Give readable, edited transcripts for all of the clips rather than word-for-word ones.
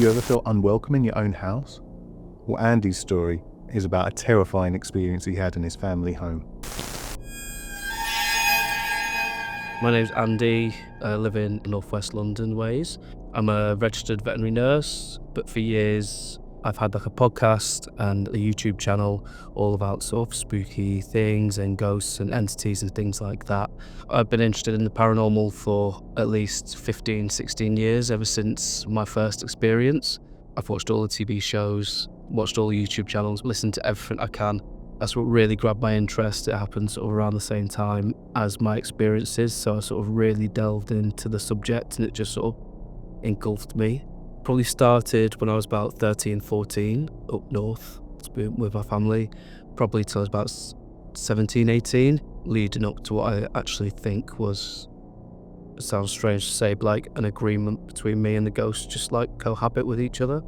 Do you ever feel unwelcome in your own house? Well, Andy's story is about a terrifying experience he had in his family home. My name's Andy. I live in northwest London ways. I'm a registered veterinary nurse, but for years I've had like a podcast and a YouTube channel all about sort of spooky things and ghosts and entities and things like that. I've been interested in the paranormal for at least 15, 16 years, ever since my first experience. I've watched all the TV shows, watched all the YouTube channels, listened to everything I can. That's what really grabbed my interest. It happened sort of around the same time as my experiences, so I sort of really delved into the subject and it just sort of engulfed me. Probably started when I was about 13, 14, up north with my family, probably till I was about 17, 18, leading up to what I actually think was, it sounds strange to say, but like an agreement between me and the ghost, just like cohabit with each other.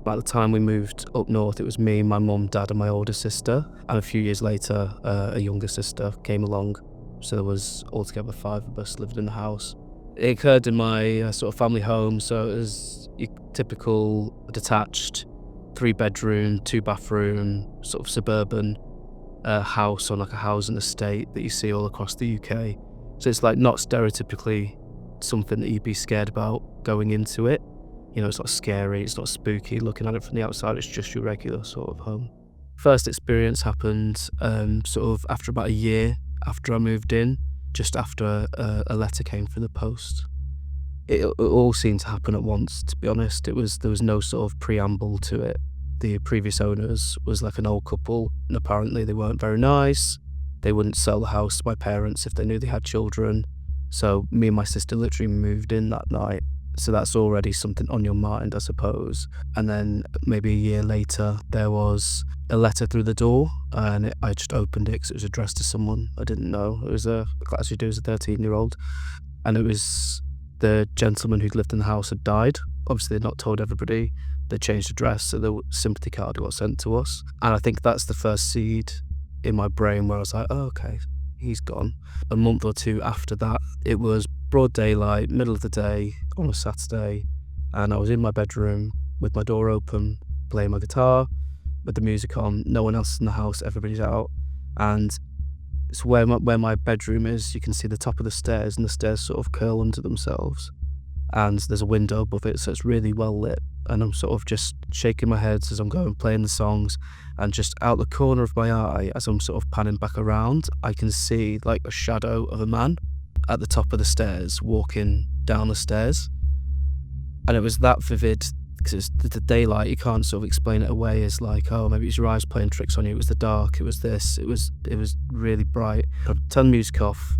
By the time we moved up north, it was me, my mum, dad and my older sister, and a few years later a younger sister came along, so there was altogether 5 of us living in the house. It occurred in my sort of family home, so it was your typical detached 3-bedroom, 2-bathroom sort of suburban house on like a housing estate that you see all across the UK. So it's like not stereotypically something that you'd be scared about going into it. You know, it's not scary, it's not spooky. Looking at it from the outside, it's just your regular sort of home. First experience happened sort of after about a year after I moved in, just after a letter came through the post. It all seemed to happen at once, to be honest. There was no sort of preamble to it. The previous owners was like an old couple, and apparently they weren't very nice. They wouldn't sell the house to my parents if they knew they had children. So me and my sister literally moved in that night. So that's already something on your mind, I suppose. And then maybe a year later, there was a letter through the door, and I just opened it because it was addressed to someone I didn't know. It was as you do as a 13-year-old. And it was the gentleman who'd lived in the house had died. Obviously, they'd not told everybody. They changed address, so the sympathy card got sent to us. And I think that's the first seed in my brain where I was like, oh, okay, he's gone. A month or two after that, it was broad daylight, middle of the day, on a Saturday, and I was in my bedroom with my door open, playing my guitar, with the music on, no one else in the house, everybody's out, and it's where my bedroom is. You can see the top of the stairs, and the stairs sort of curl under themselves, and there's a window above it, so it's really well lit, and I'm sort of just shaking my head as I'm going, playing the songs, and just out the corner of my eye, as I'm sort of panning back around, I can see like a shadow of a man at the top of the stairs, walking down the stairs. And it was that vivid, because it's the daylight, you can't sort of explain it away as like, oh, maybe it's your eyes playing tricks on you. It was the dark, it was this, it was really bright. I turned the music off,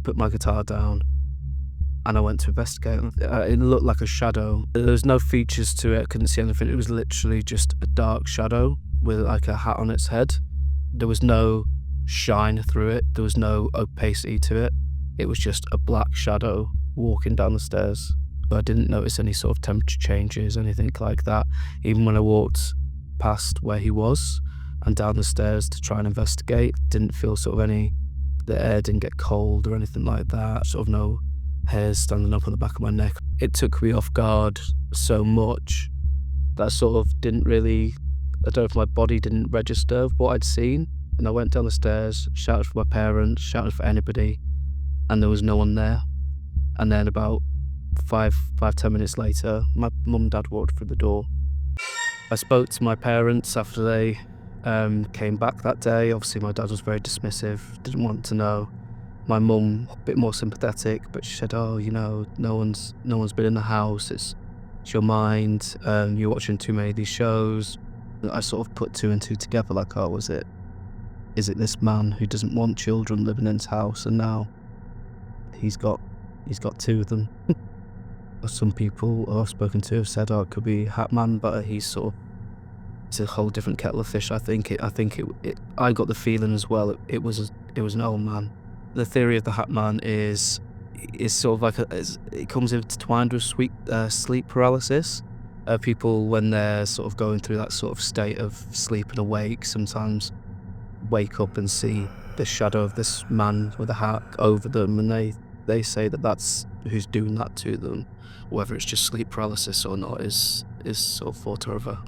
put my guitar down, and I went to investigate. It looked like a shadow. There was no features to it, I couldn't see anything. It was literally just a dark shadow with like a hat on its head. There was no shine through it, there was no opacity to it. It was just a black shadow walking down the stairs. But I didn't notice any sort of temperature changes, anything like that. Even when I walked past where he was and down the stairs to try and investigate, didn't feel sort of the air didn't get cold or anything like that. Sort of no hairs standing up on the back of my neck. It took me off guard so much that I sort of didn't really, I don't know if my body didn't register what I'd seen. And I went down the stairs, shouted for my parents, shouted for anybody, and there was no one there. And then about 5-10 minutes later, my mum and dad walked through the door. I spoke to my parents after they came back that day. Obviously my dad was very dismissive, didn't want to know. My mum a bit more sympathetic, but she said, oh, you know, no one's been in the house, it's your mind, you're watching too many of these shows. I sort of put 2 and 2 together, like, oh, is it this man who doesn't want children living in his house, and now he's got 2 of them. Some people I've spoken to have said, oh, it could be Hat Man, but it's a whole different kettle of fish. I got the feeling as well, it was an old man. The theory of the Hat Man is sort of like it comes intertwined with sleep paralysis. People, when they're sort of going through that sort of state of sleep and awake, sometimes wake up and see the shadow of this man with a hat over them, and they say that that's who's doing that to them. Whether it's just sleep paralysis or not is is sort of thought over.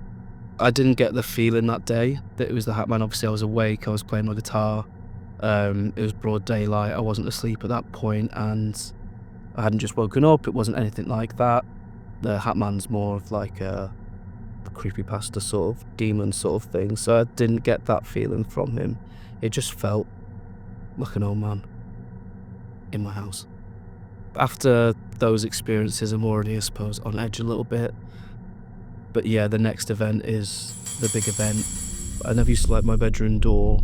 I didn't get the feeling that day that it was the Hat Man. Obviously I was awake, I was playing my guitar, it was broad daylight, I wasn't asleep at that point, and I hadn't just woken up, it wasn't anything like that. The Hat Man's more of like a creepypasta sort of demon sort of thing, so I didn't get that feeling from him. It just felt like an old man in my house. After those experiences, I'm already, I suppose, on edge a little bit. But yeah, the next event is the big event. I never used to like my bedroom door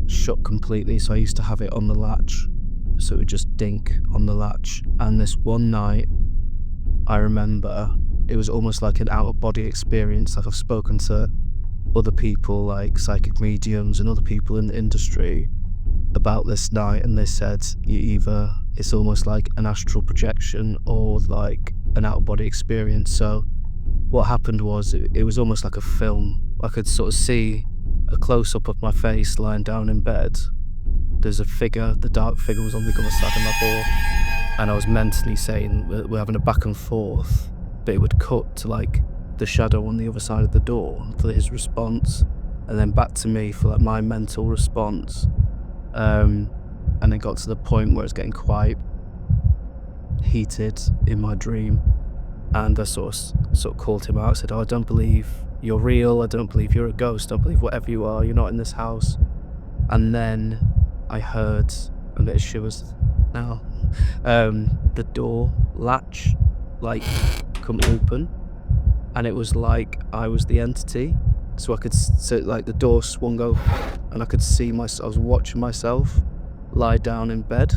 shut completely, so I used to have it on the latch, so it would just dink on the latch. And this one night, I remember it was almost like an out-of-body experience. Like, I've spoken to other people, like psychic mediums and other people in the industry, about this night, and they said it's almost like an astral projection or like an out-of-body experience. So what happened was it was almost like a film. I could sort of see a close-up of my face lying down in bed. There's a figure, the dark figure was on the other side of my door, and I was mentally saying we're having a back and forth, but it would cut to like the shadow on the other side of the door for his response, and then back to me for like my mental response. And it got to the point where it's getting quite heated in my dream, and I sort of called him out. I said, "Oh, I don't believe you're real. I don't believe you're a ghost. I don't believe whatever you are. You're not in this house." And then I heard, I'm getting shivers now, the door latch like come open, and it was like I was the entity. So I could, so like the door swung open, and I could see myself. I was watching myself lie down in bed.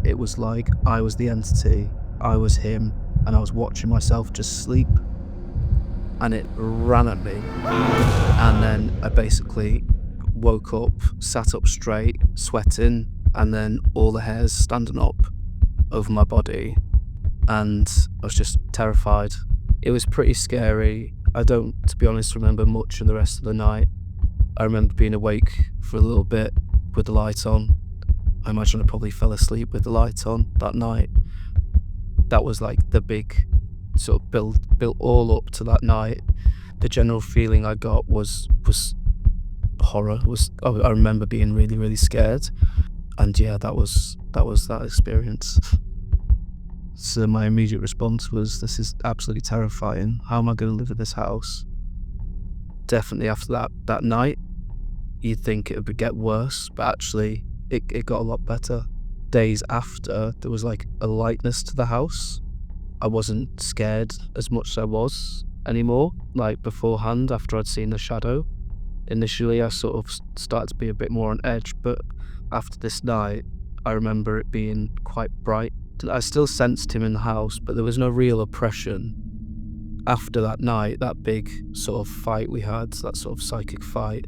It was like I was the entity, I was him, and I was watching myself just sleep. And it ran at me, and then I basically woke up, sat up straight, sweating, and then all the hairs standing up over my body, and I was just terrified. It was pretty scary. I don't, to be honest, remember much of the rest of the night. I remember being awake for a little bit with the light on. I imagine I probably fell asleep with the light on that night. That was like the big sort of built all up to that night. The general feeling I got was horror. I remember being really, really scared. And yeah, that was that experience. So my immediate response was, this is absolutely terrifying. How am I going to live in this house? Definitely after that night, you'd think it would get worse, but actually it got a lot better. Days after, there was like a lightness to the house. I wasn't scared as much as I was anymore, like beforehand, after I'd seen the shadow. Initially, I sort of started to be a bit more on edge, but after this night, I remember it being quite bright. I still sensed him in the house, but there was no real oppression. After that night, that big sort of fight we had, that sort of psychic fight,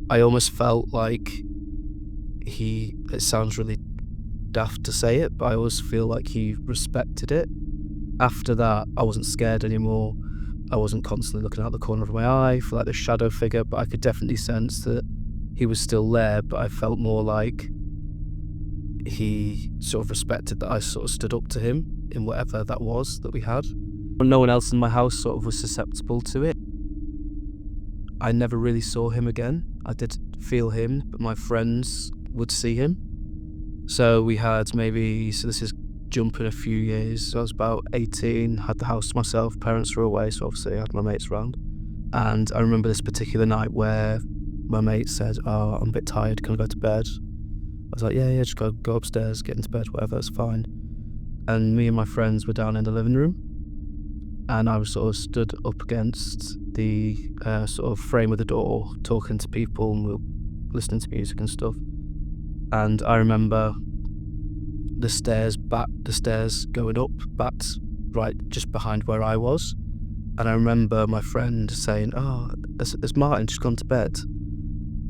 I almost felt like it sounds really daft to say it, but I always feel like he respected it. After that, I wasn't scared anymore. I wasn't constantly looking out the corner of my eye for like the shadow figure, but I could definitely sense that he was still there, but I felt more like he sort of respected that I sort of stood up to him in whatever that was that we had. No one else in my house sort of was susceptible to it. I never really saw him again. I did feel him, but my friends would see him. So we had so this is jumping a few years. So I was about 18, had the house to myself, parents were away, so obviously I had my mates around. And I remember this particular night where my mate said, "Oh, I'm a bit tired, can I go to bed?" I was like, yeah, just go upstairs, get into bed, whatever, it's fine. And me and my friends were down in the living room, and I was sort of stood up against the sort of frame of the door, talking to people, and we were listening to music and stuff. And I remember the stairs going up, back right just behind where I was. And I remember my friend saying, "Oh, has Martin just gone to bed?"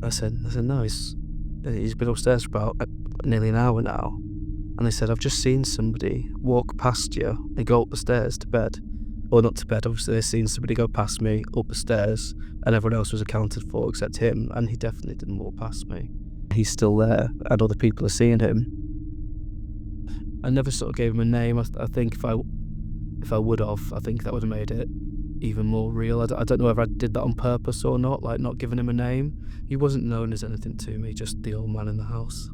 I said, "No, he's been upstairs for about nearly an hour now." And they said, "I've just seen somebody walk past you and go up the stairs to bed." Or not to bed, obviously they've seen somebody go past me, up the stairs, and everyone else was accounted for except him, and he definitely didn't walk past me. He's still there, and other people are seeing him. I never sort of gave him a name. I think if I would have, I think that would have made it even more real. I don't know whether I did that on purpose or not, like not giving him a name. He wasn't known as anything to me, just the old man in the house.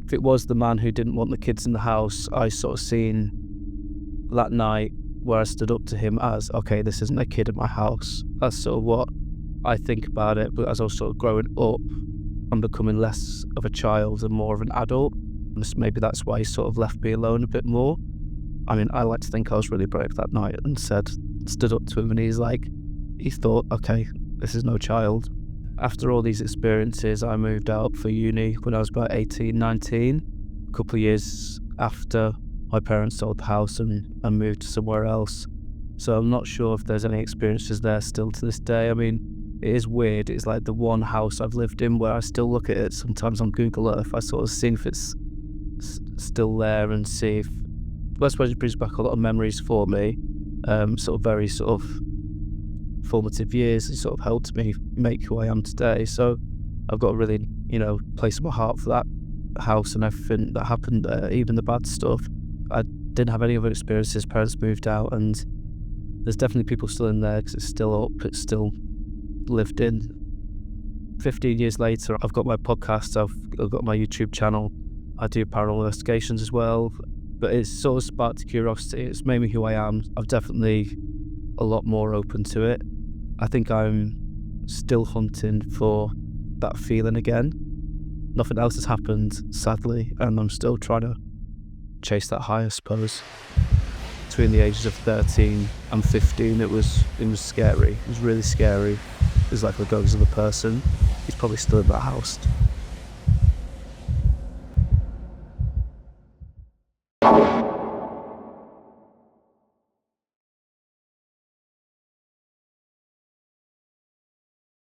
If it was the man who didn't want the kids in the house, I sort of seen that night where I stood up to him as, okay, this isn't a kid in my house. That's sort of what I think about it. But as I was sort of growing up, I'm becoming less of a child and more of an adult. Maybe that's why he sort of left me alone a bit more. I mean, I like to think I was really brave that night and stood up to him, and he thought, okay, this is no child. After all these experiences, I moved out for uni when I was about 18, 19, a couple of years after my parents sold the house and moved to somewhere else. So I'm not sure if there's any experiences there still to this day. I mean, it is weird. It's like the one house I've lived in where I still look at it sometimes on Google Earth. I sort of see if it's still there and see if, I suppose it brings back a lot of memories for me. Sort of very sort of formative years. It sort of helped me make who I am today. So I've got a really, place in my heart for that house and everything that happened there, even the bad stuff. I didn't have any other experiences. Parents moved out, and there's definitely people still in there because it's still up, it's still lived in. 15 years later, I've got my podcast, I've got my YouTube channel. I do paranormal investigations as well, but it's sort of sparked curiosity. It's made me who I am. I'm definitely a lot more open to it. I think I'm still hunting for that feeling again. Nothing else has happened, sadly, and I'm still trying to chase that high, I suppose. Between the ages of 13 and 15, it was scary. It was really scary. It was like the ghost of a person. He's probably still in that house.